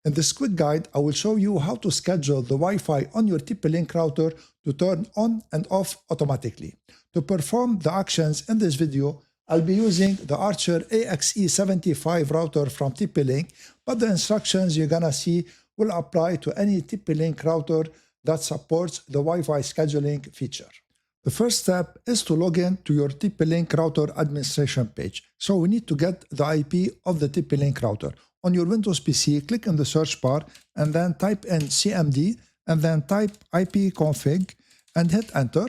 In this quick guide, I will show you how to schedule the Wi-Fi on your TP-Link router to turn on and off automatically. To perform the actions in this video, I'll be using the Archer AXE75 router from TP-Link, but the instructions you're gonna see will apply to any TP-Link router that supports the Wi-Fi scheduling feature. The first step is to log in to your TP-Link router administration page. So we need to get the IP of the TP-Link router. On your Windows PC, click in the search bar and then type in CMD and then type ipconfig and hit enter.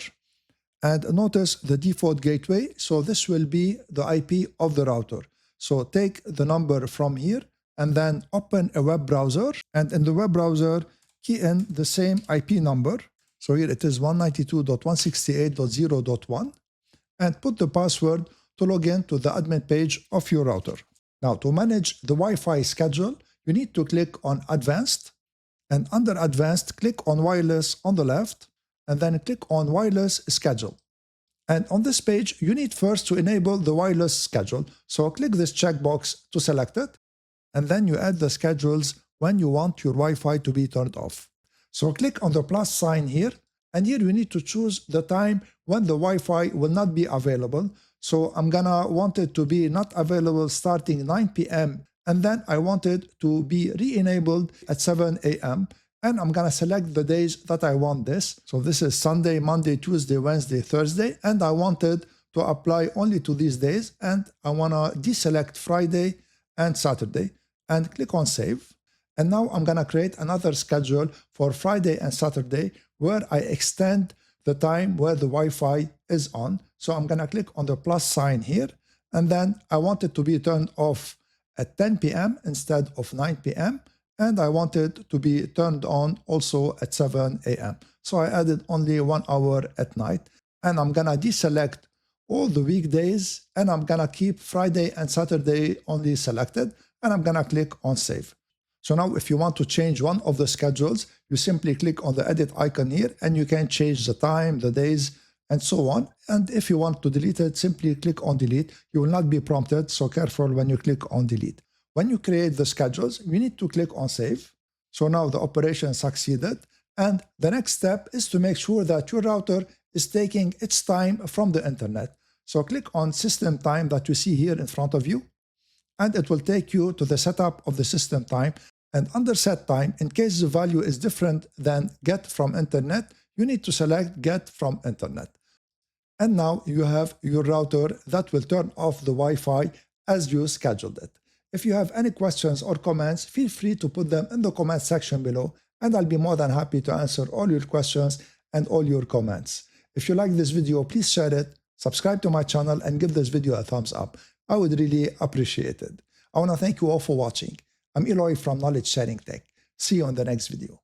And notice the default gateway. So this will be the IP of the router. So take the number from here and then open a web browser. And in the web browser, key in the same IP number. So here it is 192.168.0.1 and put the password to log in to the admin page of your router. Now, to manage the Wi-Fi schedule, you need to click on Advanced, and under Advanced, click on Wireless on the left, and then click on Wireless Schedule. And on this page, you need first to enable the wireless schedule. So click this checkbox to select it, and then you add the schedules when you want your Wi-Fi to be turned off. So click on the plus sign here, and here you need to choose the time when the Wi-Fi will not be available. So I'm gonna want it to be not available starting 9 p.m. and then I want it to be re-enabled at 7 a.m. and I'm gonna select the days that I want this. So this is Sunday, Monday, Tuesday, Wednesday, Thursday, and I want it to apply only to these days, and I wanna deselect Friday and Saturday and click on Save. And now I'm gonna create another schedule for Friday and Saturday where I extend the time where the Wi-Fi is on. So I'm gonna click on the plus sign here, and then I want it to be turned off at 10 p.m. instead of 9 p.m. and I want it to be turned on also at 7 a.m. So I added only 1 hour at night, and I'm gonna deselect all the weekdays, and I'm gonna keep Friday and Saturday only selected, and I'm gonna click on Save. So now if you want to change one of the schedules, you simply click on the edit icon here and you can change the time, the days, and so on. And if you want to delete it, simply click on delete. You will not be prompted, so careful when you click on delete. When you create the schedules, you need to click on save. So now the operation succeeded. And the next step is to make sure that your router is taking its time from the internet. So click on system time that you see here in front of you, and it will take you to the setup of the system time. And under set time, in case the value is different than get from internet, you need to select get from internet. And now you have your router that will turn off the Wi-Fi as you scheduled it. If you have any questions or comments, feel free to put them in the comment section below, and I'll be more than happy to answer all your questions and all your comments. If you like this video, please share it, subscribe to my channel, and give this video a thumbs up. I would really appreciate it. I want to thank you all for watching. I'm Eloy from Knowledge Sharing Tech. See you on the next video.